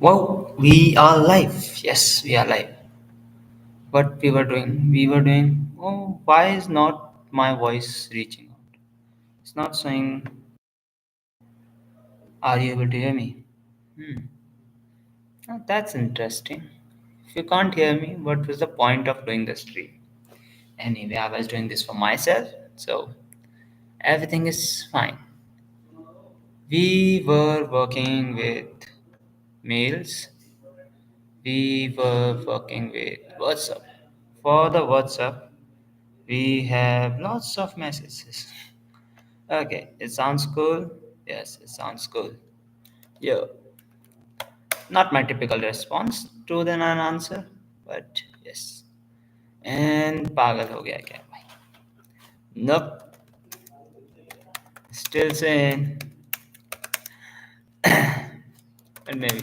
Wow, we are live. Yes, we are live. What we were doing? We were doing. Oh, why is not my voice reaching out? It's not saying. Are you able to hear me? Hmm. Oh, that's interesting. If you can't hear me, what was the point of doing the stream? Anyway, I was doing this for myself, so everything is fine. We were working with mails. We were working with WhatsApp. For the WhatsApp, we have lots of messages. Okay, it sounds cool. Yes, it sounds cool. Yeah, not my typical response to the non-answer, but yes. And पागल हो गया क्या भाई? Nope, still sane. And maybe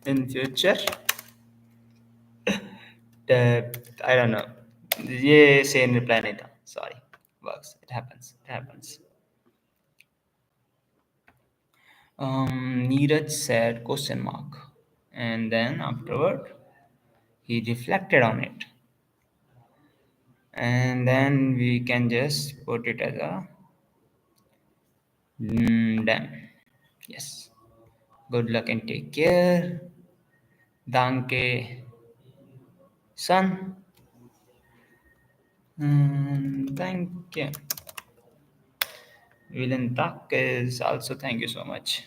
in future, I don't know. ये sane reply नहीं था. Sorry, works. It happens. It happens. Neeraj said question mark, and then afterward he reflected on it, and then we can just put it as a damn. Yes. Good luck and take care. Danke, son. Thank you. Villain Tak is also thank you so much.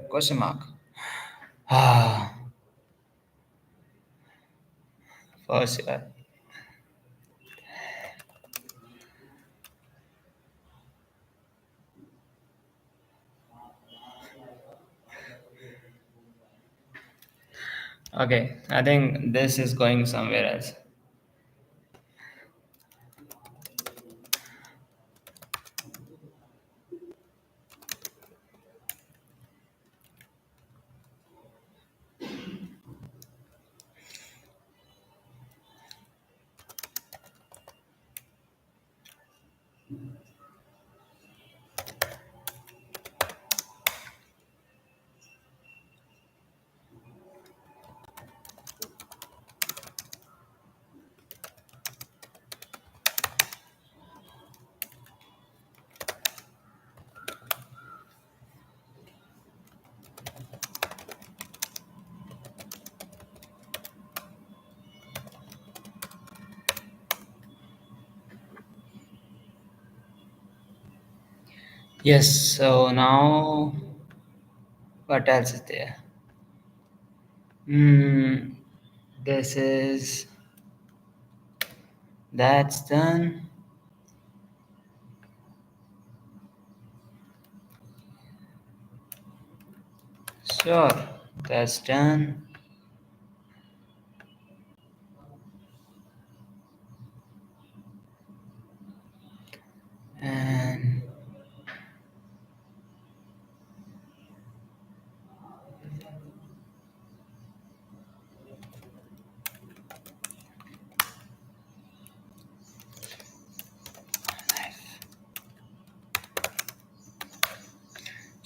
Question mark. Ah, first. Okay, I think this is going somewhere else. Yes. So now, what else is there? Hmm. This is that's done. Sure, that's done. And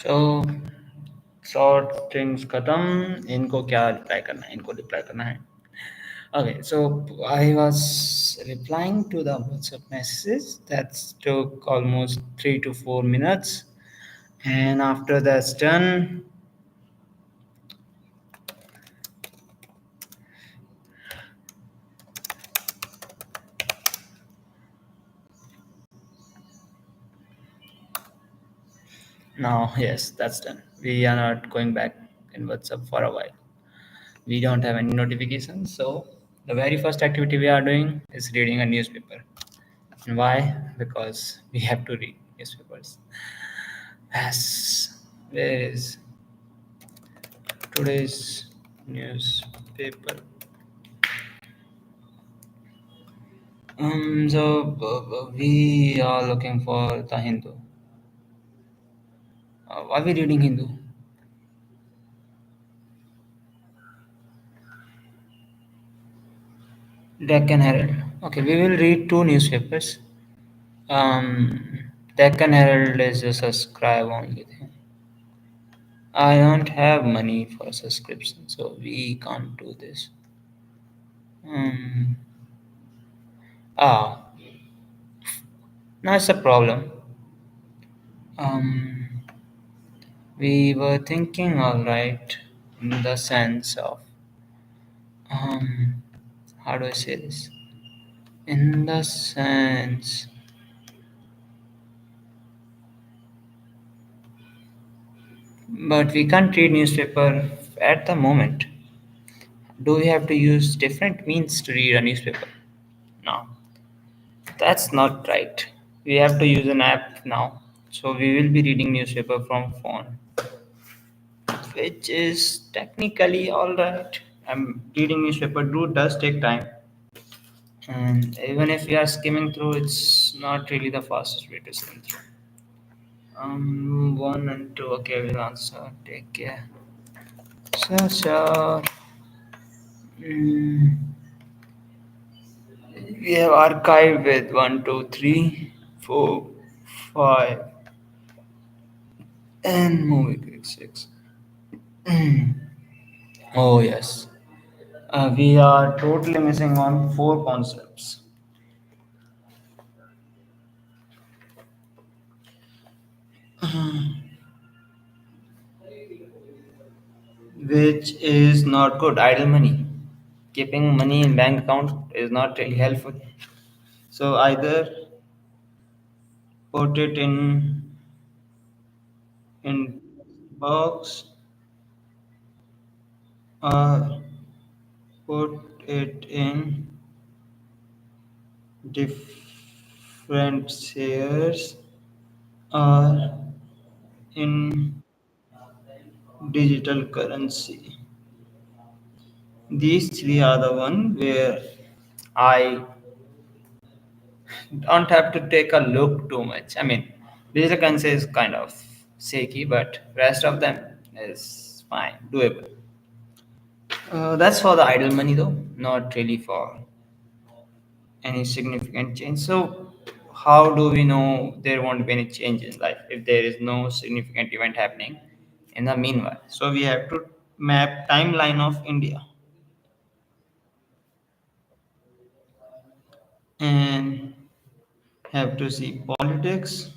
so short things खत्म इनको क्या reply करना है इनको reply करना है okay so I was replying to the WhatsApp message that took almost 3 to 4 minutes and after that's done now yes that's done we are not going back in WhatsApp for a while we don't have any notifications so the very first activity we are doing is reading a newspaper and why because we have to read newspapers yes where is today's newspaper we are looking for the Hindu why are we reading Hindu Deccan Herald okay we will read two newspapers Deccan Herald is a subscribe only thing I don't have money for subscription, so we can't do this. Hmm. Ah, that's a problem. Um, we were thinking, all right, in the sense of, um, how do I say this? In the sense, but we can't read newspaper at the moment. Do we have to use different means to read a newspaper? No, that's not right. We have to use an app now. So we will be reading newspaper from phone, which is technically all right. Reading newspaper does take time, and even if we are skimming through, it's not really the fastest way to skim through. One and two. Okay, we'll answer. Take care. Sure, sure. Mm, we have archive with one, two, three, four, five, and movie click six. Oh yes, we are totally missing on four concepts, which is not good. Idle money, keeping money in bank account is not really helpful. So either put it in box or put it in different shares or in digital currency. These three are the one where I don't have to take a look too much. I mean, digital currency is kind of shaky, but rest of them is fine, doable. That's for the idle money though, not really for any significant change. So, how do we know there won't be any change in life if there is no significant event happening in the meanwhile? So, we have to map timeline of India and have to see politics,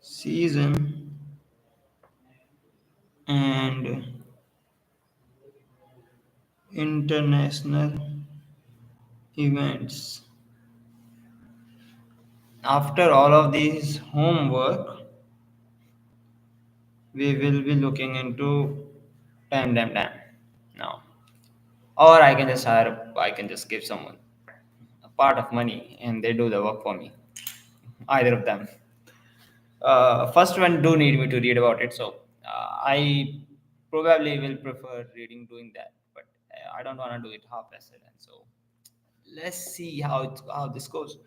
season, and international events. After all of these homework, we will be looking into time now. Or I can just give someone a part of money and they do the work for me. Either of them. First one do need me to read about it, so I probably will prefer reading doing that, but I don't want to do it half-assed, and so let's see how this goes.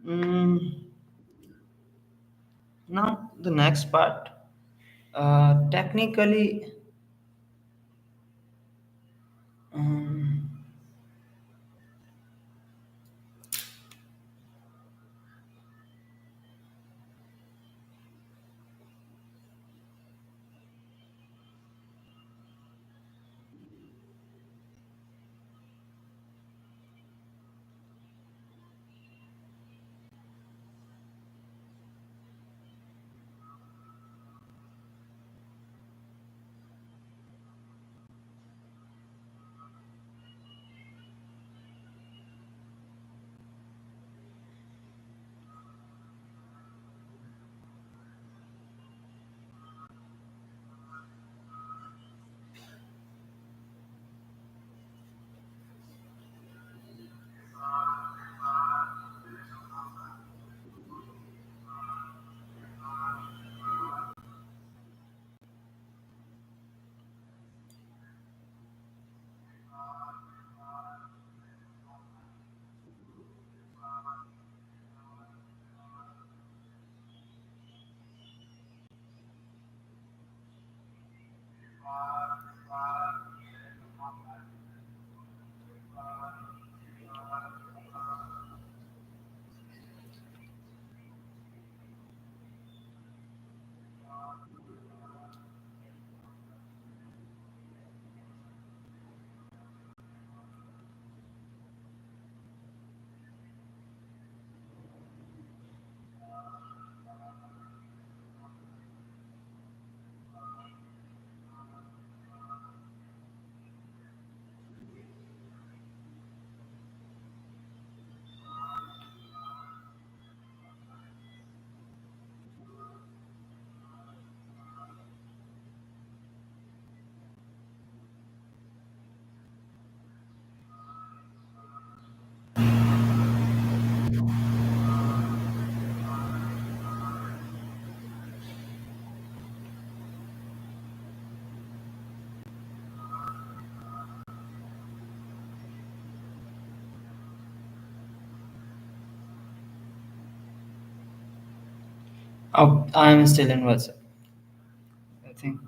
Mm, now the next part. Technically, um, Oh, I'm still in WhatsApp. I think.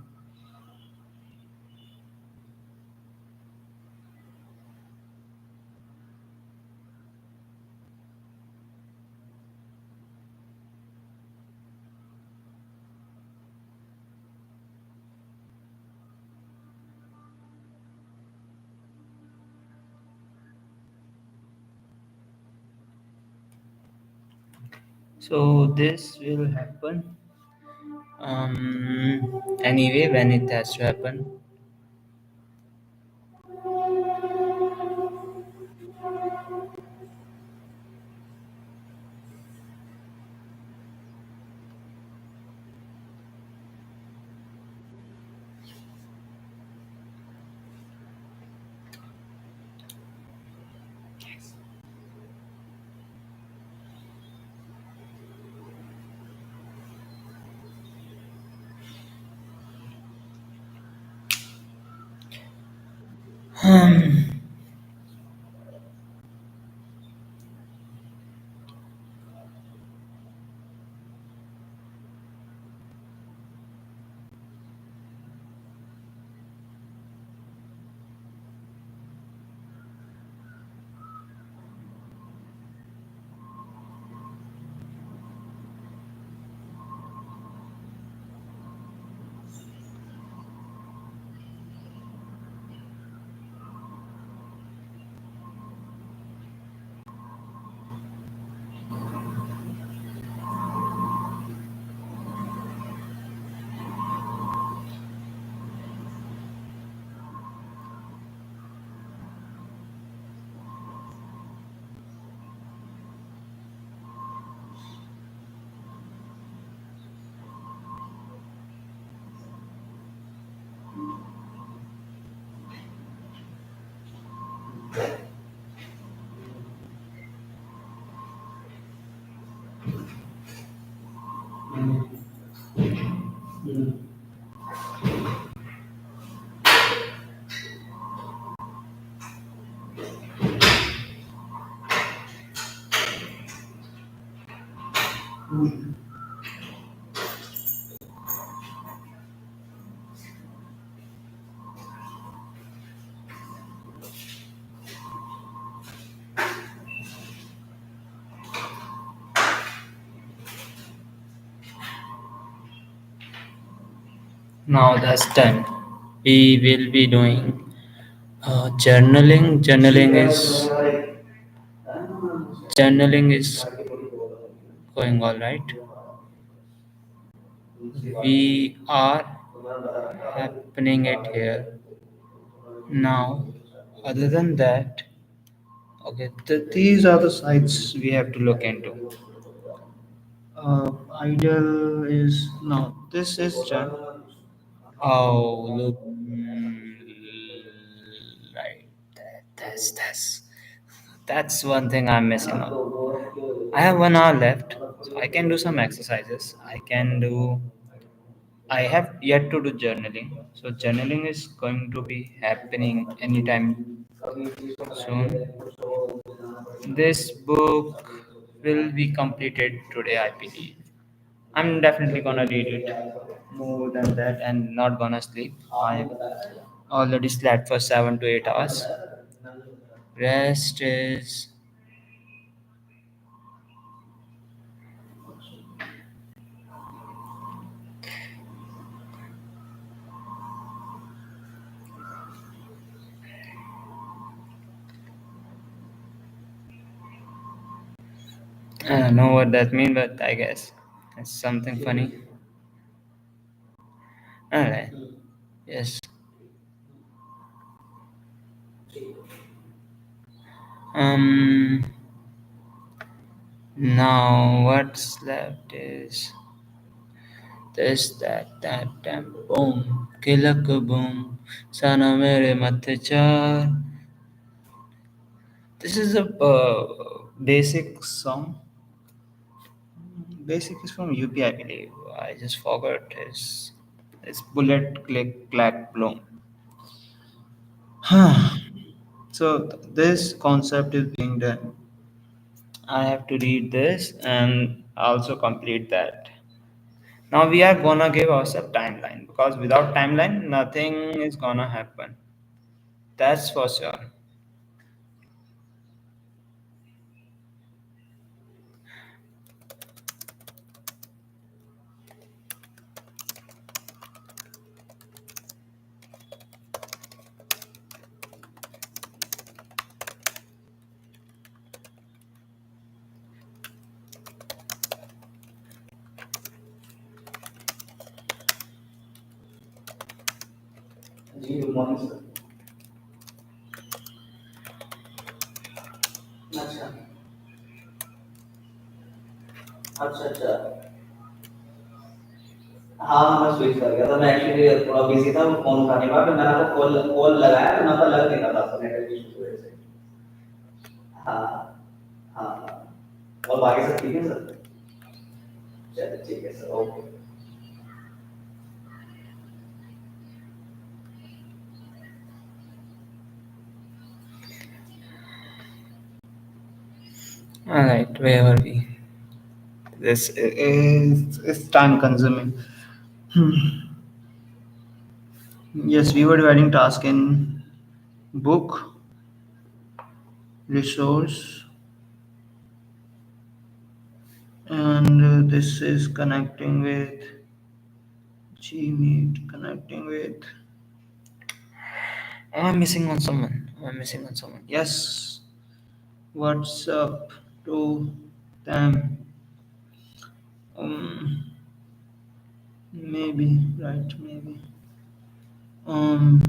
So this will happen. Anyway, when it has to happen. Now that's done. We will be doing journaling. Journaling is going all right. We are happening it here now. Other than that, okay, these are the sites we have to look into. Ideal is no. This is done. Oh, look. Right. That's one thing I'm missing on. I have 1 hour left, so I can do some exercises. I have yet to do journaling, so journaling is going to be happening anytime soon. This book will be completed today, I believe. I'm definitely gonna read it more than that and not gonna sleep. I already slept for 7 to 8 hours. Rest is I don't know what that means, but I guess it's something funny. Alright. Yes. Um. Now what's left is this, that, damn, boom, kilak boom, sana mere mathe char. This is a basic song. Basic is from UP, I believe. I just forgot his. It's bullet click clack bloom. So this concept is being done. I have to read this and also complete that. Now we are gonna give ourselves timeline because without timeline, nothing is gonna happen. That's for sure. जी good morning sir. अच्छा अच्छा अच्छा। हाँ मैं switch कर गया था, मैं एक्चुअली थोड़ा बिजी था, वो फोन उठा नहीं पाया, फिर मैंने आपको कॉल कॉल लगाया तो नंबर लग नहीं रहा था आपका, नेटवर्क इशू की वजह से। हाँ हाँ हाँ। और बाकी सब ठीक है सर? चलिए ठीक है sir, okay. All right, where were we? This is it's time consuming. Hmm. Yes, we were dividing task in book, resource, and this is connecting with Gmeet, connecting with. Am I missing on someone? Am I missing on someone? Yes. What's up to them? Um, maybe right, maybe. Um,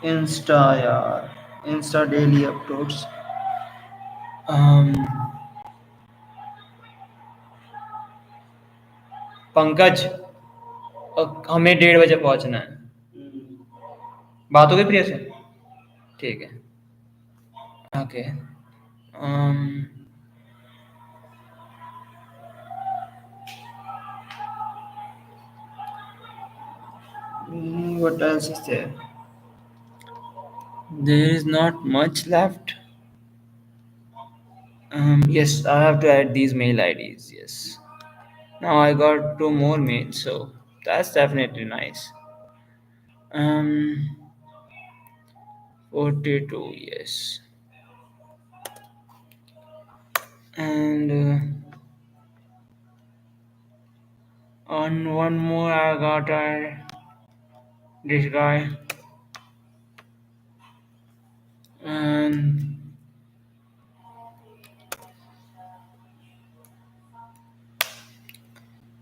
Insta, yeah, Insta daily uploads. Um, Pankaj, हमें 1:30 बजे पहुंचना है। बात हो गई प्रिया से? ठीक है। Okay. um, what else is there? There is not much left. Yes, I have to add these mail IDs. Yes. Now I got two more mails, so that's definitely nice. 42, yes. And on one more, I got this guy, and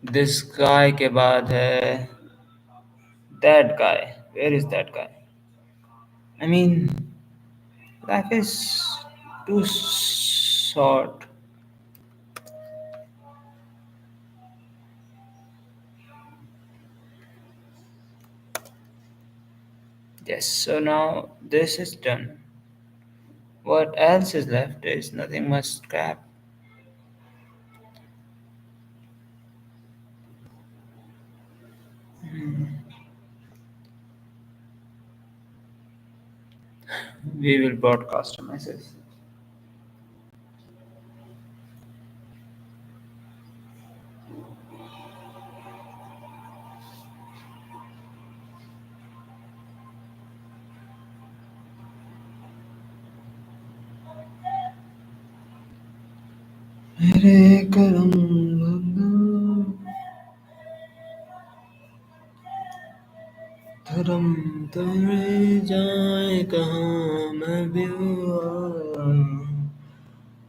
this guy के बाद है that guy. Where is that guy? I mean, life is too short. Yes, so now this is done. What else is left is nothing much scrap. We will broadcast a message. मेरे करम धर्म तोड़े जाए कहाँ मैं भी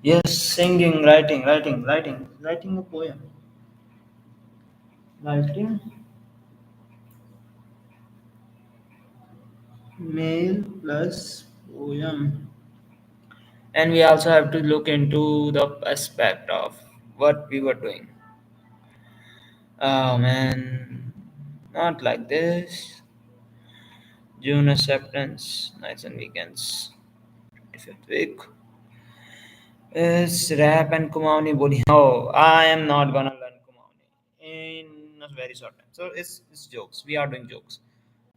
Yes, singing, writing a poem. Writing mail plus poem. And we also have to look into the aspect of what we were doing. Oh man, not like this. June acceptance, nights and weekends. 25th week. Is rap and Kumaoni Boli. Oh, I am not gonna learn Kumaoni in a very short time. So it's jokes. We are doing jokes.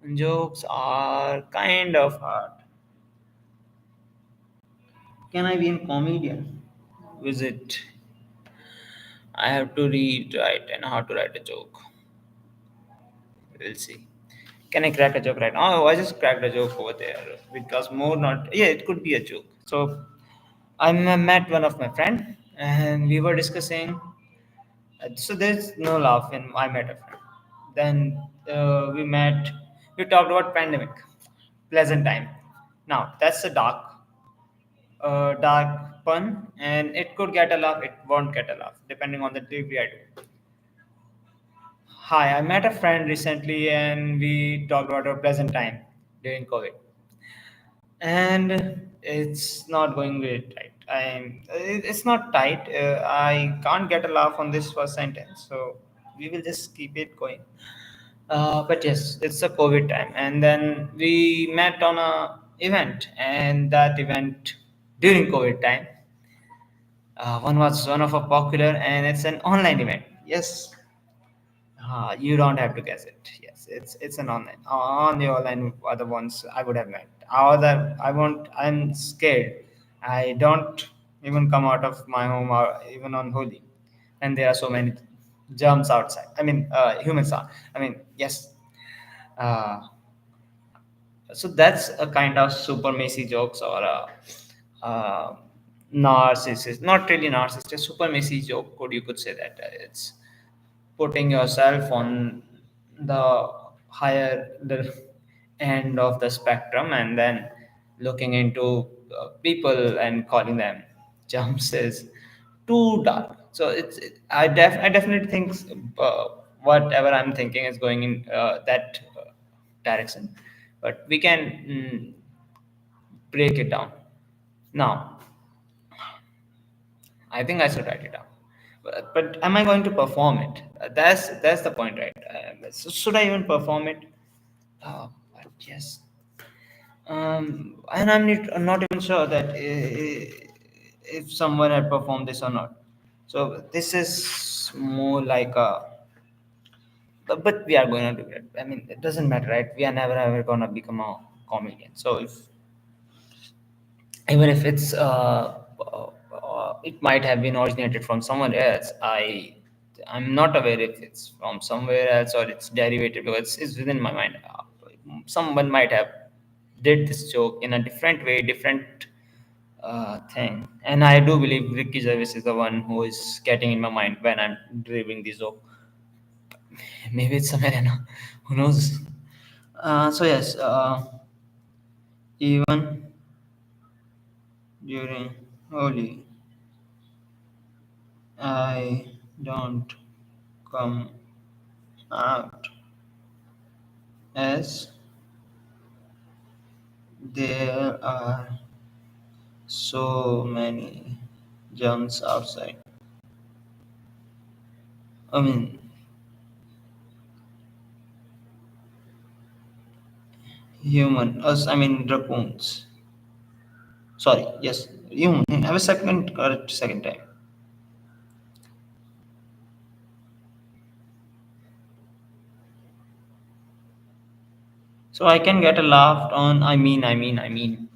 And jokes are kind of hard. Can I be a comedian? Visit I have to rewrite and how to write a joke. We'll see. Can I crack a joke right now? Oh, I just cracked a joke over there. Because more not. Yeah, it could be a joke. So met one of my friend and we were discussing. So there's no laugh when I met a friend. Then we talked about pandemic, pleasant time. Now that's a dark pun, and it could get a laugh, it won't get a laugh, depending on the degree I do. Hi, I met a friend recently, and we talked about a pleasant time during COVID, and it's not going very tight. It's not tight. I can't get a laugh on this first sentence, so we will just keep it going. But yes, it's a COVID time, and then we met on a event, and that event during COVID time, one was one of a popular, and it's an online event. Yes, you don't have to guess it. Yes, it's an online. On the online are the ones I would have met. Other, I won't. I'm scared. I don't even come out of my home or even on Holi, and there are so many germs outside. I mean, humans are. I mean, yes. Uh, so that's a kind of supremacy jokes or uh, narcissist, not really narcissist, a supremacy joke. You could say that it's putting yourself on the higher the end of the spectrum and then looking into people and calling them jumps is too dark. So I definitely think uh, whatever I'm thinking is going in that direction, but we can break it down. Now I think I should write it down. But am I going to perform it? That's the point, right? So should I even perform it? But yes. And I'm not even sure that if someone had performed this or not. So this is more like a. But we are going to do it. I mean, it doesn't matter, right? We are never ever gonna become a comedian. So if even if it might have been originated from someone else, I'm not aware if it's from somewhere else or it's derivative because it's within my mind. Someone might have did this joke in a different way, different thing, and I do believe Ricky Gervais is the one who is getting in my mind when I'm delivering this joke. Maybe it's somewhere, who knows. So yes, even during Holi, I don't come out as there are so many germs outside. I mean, I mean, raccoons. Sorry, yes, human. Have a second, correct second time. So I can get a laugh on I mean.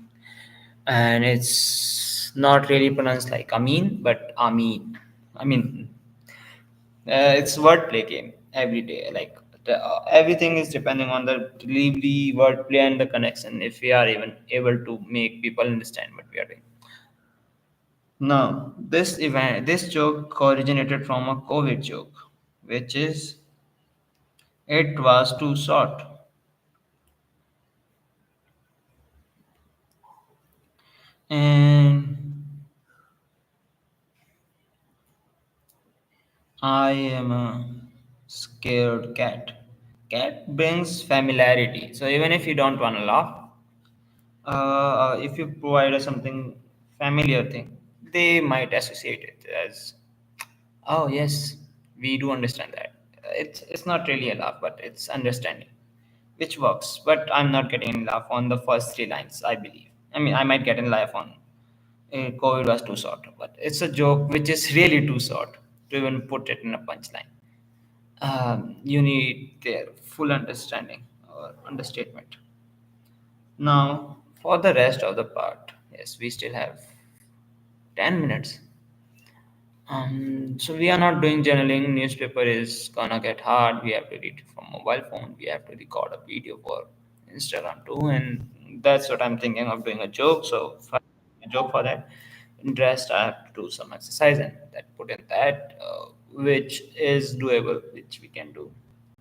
And it's not really pronounced like Amin, but Amin. I mean, it's wordplay game every day. Like everything is depending on the delivery, wordplay, and the connection. If we are even able to make people understand what we are doing. Now, this joke originated from a COVID joke, which is it was too short, and I am a scared cat. Cat brings familiarity. So even if you don't want to laugh, if you provide us something familiar thing, they might associate it as, oh yes, we do understand that. It's not really a laugh, but it's understanding, which works. But I'm not getting any laugh on the first three lines. I believe. I mean, I might get a laugh on COVID was too short, but it's a joke which is really too short to even put it in a punchline. You need their full understanding or understatement. Now, for the rest of the part, yes, we still have 10 minutes. So we are not doing journaling. Newspaper is gonna get hard. We have to read it from mobile phone. We have to record a video for Instagram too, and that's what I'm thinking of doing a joke. So for a joke for that, in rest I have to do some exercise and that put in that, which is doable, which we can do.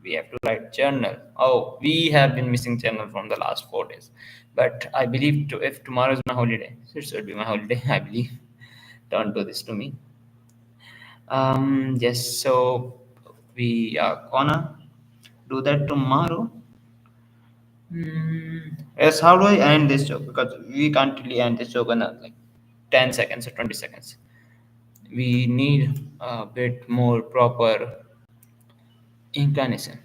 We have to write journal. Oh, we have been missing journal from the last 4 days, but I believe if tomorrow is my holiday, so it should be my holiday. I believe. Don't do this to me. Yes, so we are gonna do that tomorrow. Yes, how do I end this joke? Because we can't really end this joke in like 10 seconds or 20 seconds. We need a bit more proper inclination.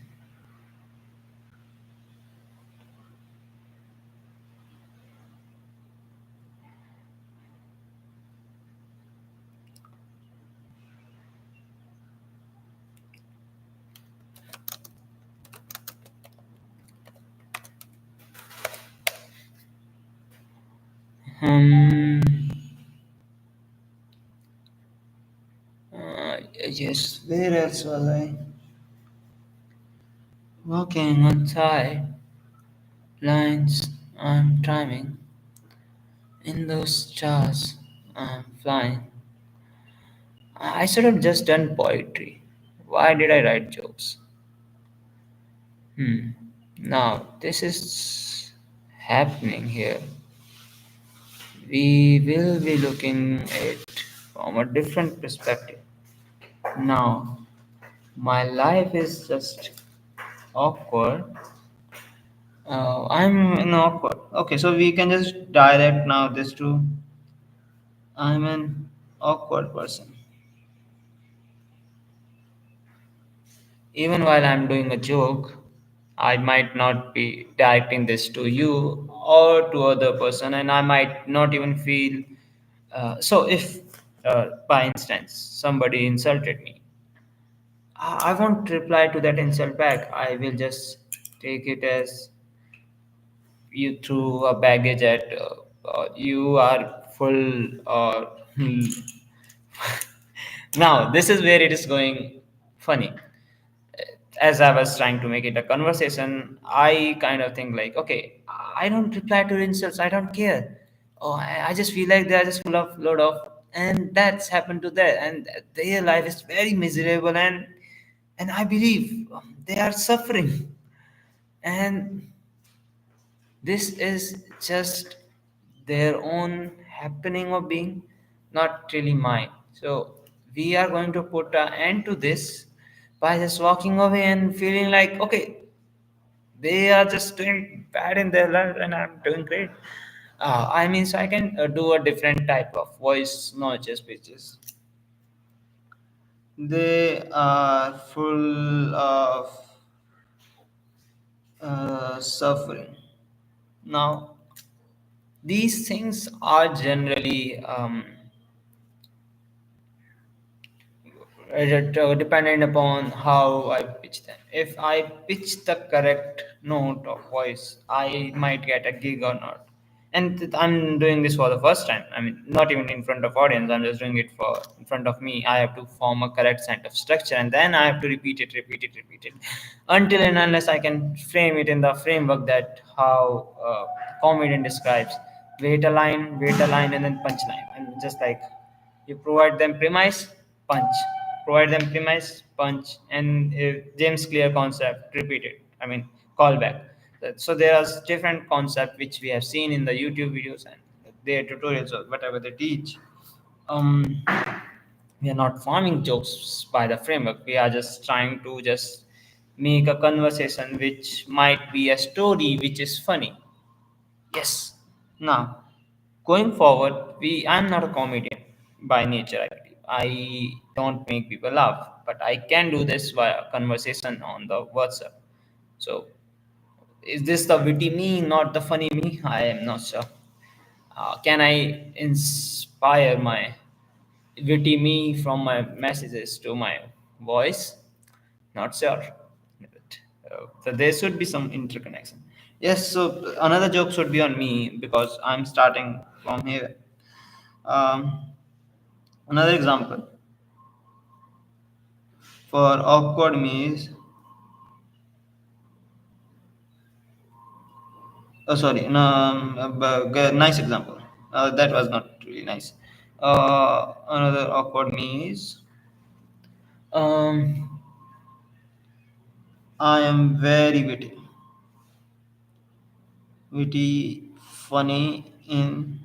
Um, yes, where else was I? Walking on side lines, I'm timing. In those stars, I'm flying. I should have just done poetry. Why did I write jokes? Hmm. Now, this is happening here. We will be looking at it from a different perspective. Now, my life is just awkward. I'm in awkward. Okay, so we can just direct now this to I'm an awkward person. Even while I'm doing a joke, I might not be directing this to you or to other person, and I might not even feel. So if, by instance, somebody insulted me, I won't reply to that insult back. I will just take it as you threw a baggage at. You are full. Now this is where it is going funny. As I was trying to make it a conversation, I kind of think like, okay, I don't reply to insults. I don't care. Oh, I just feel like they are just full of load of, and that's happened to them, and their life is very miserable, and I believe they are suffering, and this is just their own happening of being, not really mine. So we are going to put an end to this by just walking away and feeling like, okay, they are just doing bad in their life and I'm doing great. I mean, so I can do a different type of voice, not just pitches. They are full of suffering. Now, these things are generally dependent upon how I pitch them. If I pitch the correct note of voice, I might get a gig or not. And I'm doing this for the first time. I mean, not even in front of audience. I'm just doing it for in front of me. I have to form a correct sentence of structure, and then I have to repeat it, until and unless I can frame it in the framework that how comedian describes. Wait a line, and then punchline. And just like you provide them premise, punch. Provide them premise, punch, and James Clear concept, repeat it. I mean, callback. So there are different concepts which we have seen in the YouTube videos and their tutorials or whatever they teach. Um, we are not forming jokes by the framework. We are just trying to just make a conversation which might be a story which is funny. Yes. Now, going forward, we I'm not a comedian by nature. I believe I don't make people laugh, but I can do this via conversation on the WhatsApp. So, is this the witty me, not the funny me? I am not sure. Can I inspire my witty me from my messages to my voice? Not sure. But, so there should be some interconnection. Yes, so another joke should be on me because I'm starting from here. Um, Another example. For awkward means, oh sorry, no, nice example. That was not really nice. Another awkward means, um, I am very funny in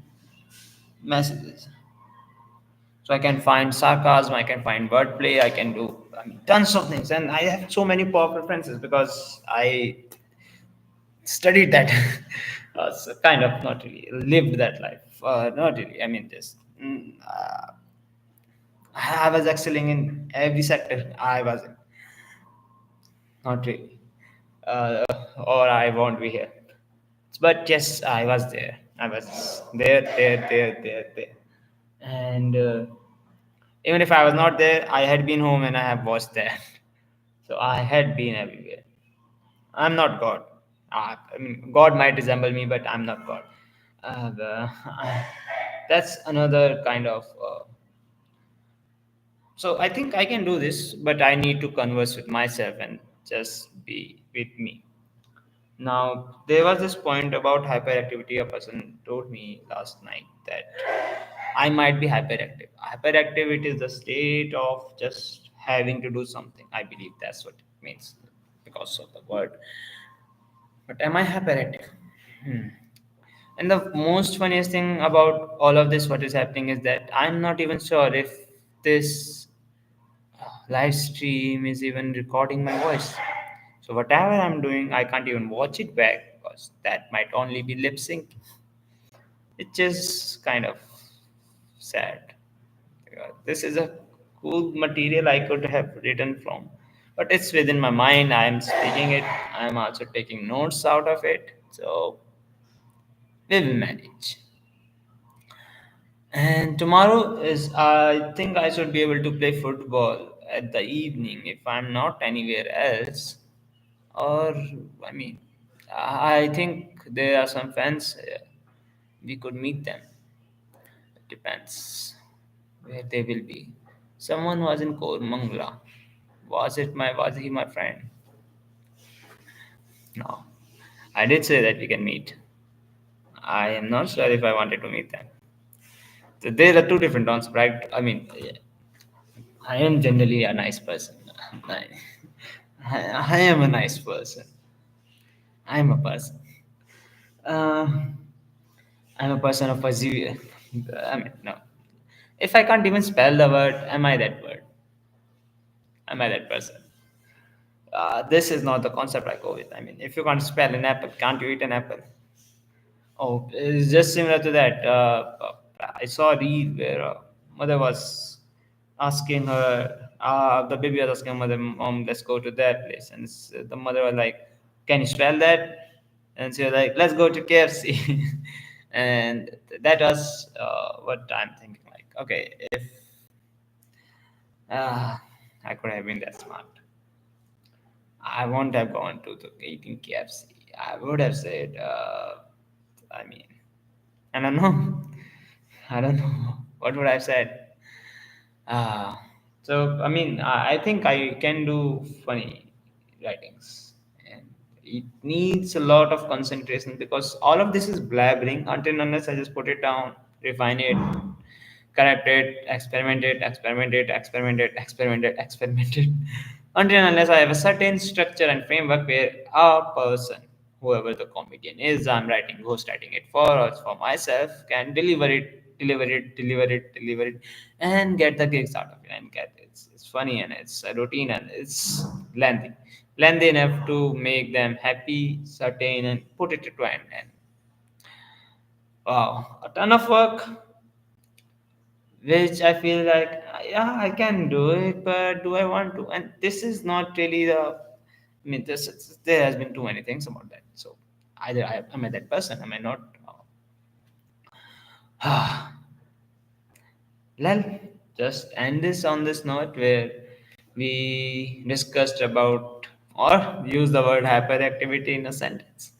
messages. So I can find sarcasm, I can find wordplay, I can do, I mean, tons of things, and I have so many power preferences because I studied that. So kind of not really lived that life. Not really. I mean, just I was excelling in every sector I was in. Not really. Uh, or I won't be here. But yes, I was there. I was there. And even if I was not there, I had been home and I have watched that. So I had been everywhere. I'm not God. I mean, God might resemble me, but I'm not God. That's another kind of. So I think I can do this, but I need to converse with myself and just be with me. Now, there was this point about hyperactivity. A person told me last night that I might be hyperactive. Hyperactivity is the state of just having to do something. I believe that's what it means because of the word. But am I hyperactive? Hmm. And the most funniest thing about all of this, what is happening, is that I'm not even sure if this live stream is even recording my voice. So whatever I'm doing, I can't even watch it back because that might only be lip sync, which is kind of sad. This is a cool material I could have written from, but it's within my mind. I am speaking it. I am also taking notes out of it. So we will manage. And tomorrow is, I think I should be able to play football at the evening if I'm not anywhere else. Or, I mean, I think there are some fans here. We could meet them. It depends where they will be. Someone was in Kormangla. Was he my friend? No. I did say that we can meet. I am not sure if I wanted to meet them. So there are two different towns, right? I mean, I am generally a nice person. I, I am a nice person. I am a person. Uh, I'm a person of perseverance. I mean, no. If I can't even spell the word, am I that word? Am I that person? This is not the concept I go with. I mean, if you can't spell an apple, can't you eat an apple? Oh, it's just similar to that. I saw a reel where mother was asking her, the baby was asking mother, "Mom, let's go to that place." And the mother was like, "Can you spell that?" And she was like, "Let's go to KFC." And that was what I'm thinking. Like, okay, if uh, I could have been that smart, I won't have gone to the eating KFC. I would have said, I mean, I don't know. I don't know what would I have said. Uh, so I mean, I think I can do funny writings, and it needs a lot of concentration because all of this is blabbering until unless I just put it down, refine it, correct it, experiment it, until and unless I have a certain structure and framework where a person, whoever the comedian is, I'm writing, ghost writing it for, or it's for myself, can deliver it, and get the gigs out of it, and get it's funny and it's a routine and it's lengthy enough to make them happy, certain, and put it to end. And wow, a ton of work which I feel like, yeah, I can do it, but do I want to? And this is not really the. I mean, there has been too many things about that. So either am I that person? Am I not? Well, just end this on this note where we discussed about or use the word hyperactivity in a sentence.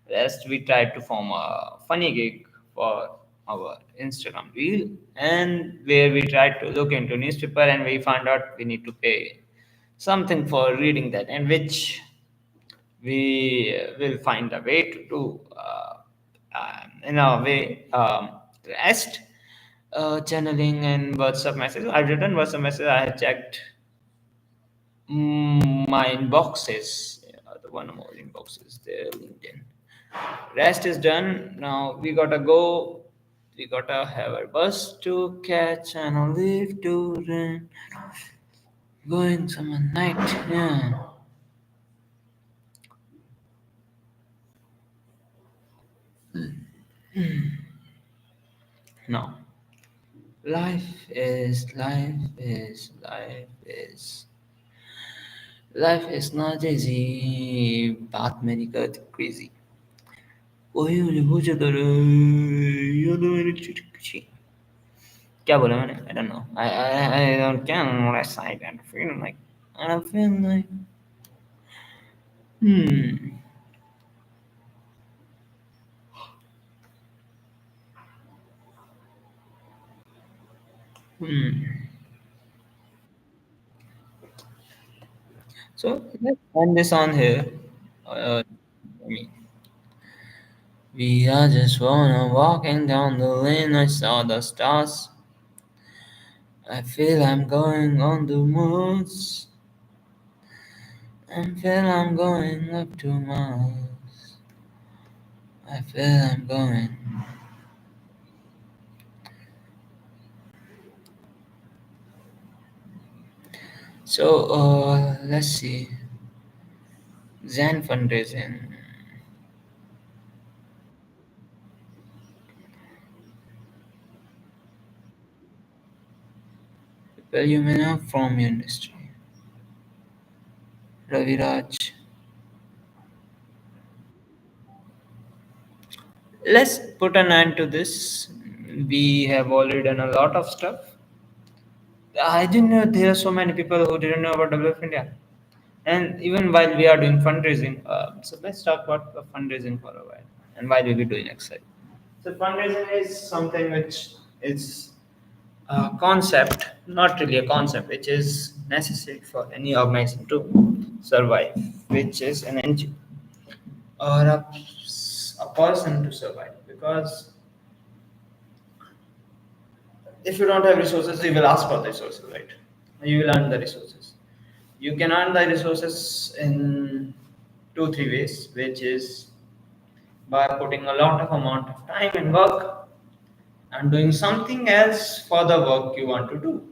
Rest, we tried to form a funny gig for our Instagram reel, and where we tried to look into newspaper and we found out we need to pay something for reading that, and which we will find a way to do in a way rest, channeling and WhatsApp messages. I've written WhatsApp messages. I have checked my inboxes. The one more inboxes there, LinkedIn. Rest is done. Now we gotta go. We gotta have a bus to catch and a lift to rent. Going some night. Yeah. No. Life is not easy. बात मेरी कर दी crazy. वही मुझे पूछा तो ये तो मैंने कुछ क्या बोला मैंने? I don't know. I don't care what I say. I'm feeling like I'm feeling like hmm hmm. So let's end this on here. I mean, we are just wanna walking down the lane. I saw the stars. I feel I'm going on the moons. I feel I'm going up to Mars. I feel I'm going. So let's see. Zen fundraising. People you may know from your industry. Raviraj. Let's put an end to this. We have already done a lot of stuff. I didn't know there are so many people who didn't know about Develop India. And even while we are doing fundraising, so let's talk about fundraising for a while and why we'll be doing exercise. So fundraising is something which is a concept, not really a concept, which is necessary for any organization to survive, which is an NGO or a person to survive. Because if you don't have resources, you will ask for the resources, right? You will earn the resources. You can earn the resources in two, three ways, which is by putting a lot of amount of time and work and doing something else for the work you want to do,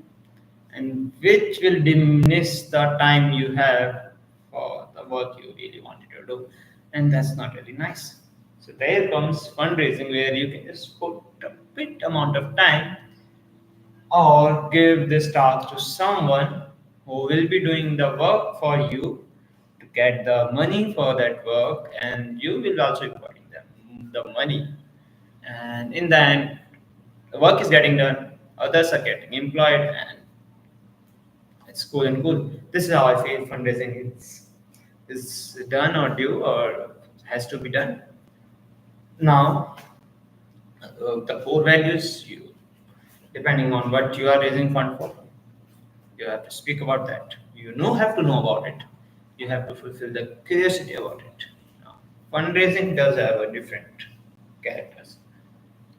and which will diminish the time you have for the work you really wanted to do, and that's not really nice. So there comes fundraising where you can just put a bit amount of time or give this task to someone who will be doing the work for you to get the money for that work, and you will also be providing them the money, and in the end the work is getting done, others are getting employed, and it's cool and cool. This is how I feel fundraising is done or due or has to be done. Now, the core values, you depending on what you are raising fund for, you have to speak about that. You know, have to know about it. You have to fulfill the curiosity about it. Now, fundraising does have a different characters.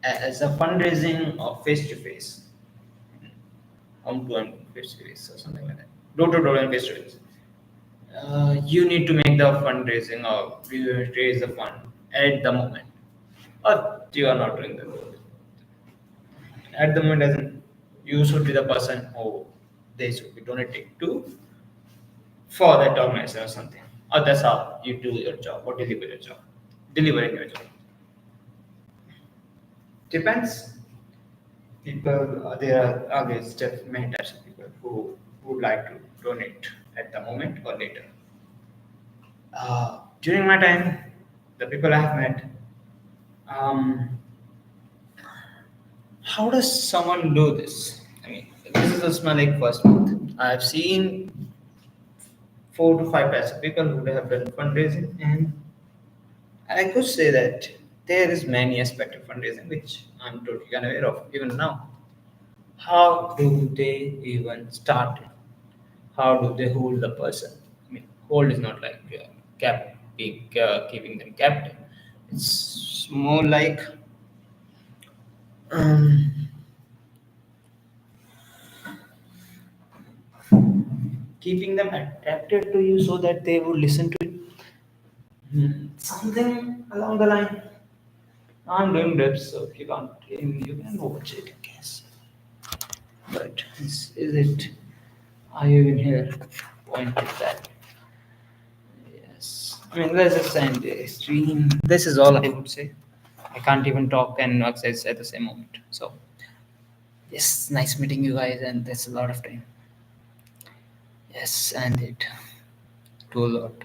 As a fundraising of face to face, home to home face to face, or something like that, door to door and face to face. You need to make the fundraising or you raise the fund at the moment, or you are not doing the work at the moment. Doesn't you should be the person who they should be donating to for that organization or something. Or that's how you do your job or deliver your job. Delivering your job. Depends. People, there are always many types of people who would like to donate at the moment or later. During my time, the people I have met, um, how does someone do this? I mean, this is just my like first month. I've seen 4 to 5 types of people who have done fundraising, and I could say that there is many aspects of fundraising which I'm totally unaware of even now. How do they even start it? how do they hold the person? I mean, hold is not like keeping them captive. It's more like um, keeping them attracted to you so that they would listen to you. Something along the line. I'm doing reps, so if you can't, you can watch it, I guess. But is it? Are you in here? Point is that. Yes. I mean, let's just end the stream. This is all I would say. I can't even talk and exercise at the same moment. So, yes, nice meeting you guys, and that's a lot of time. Yes, and it too a lot.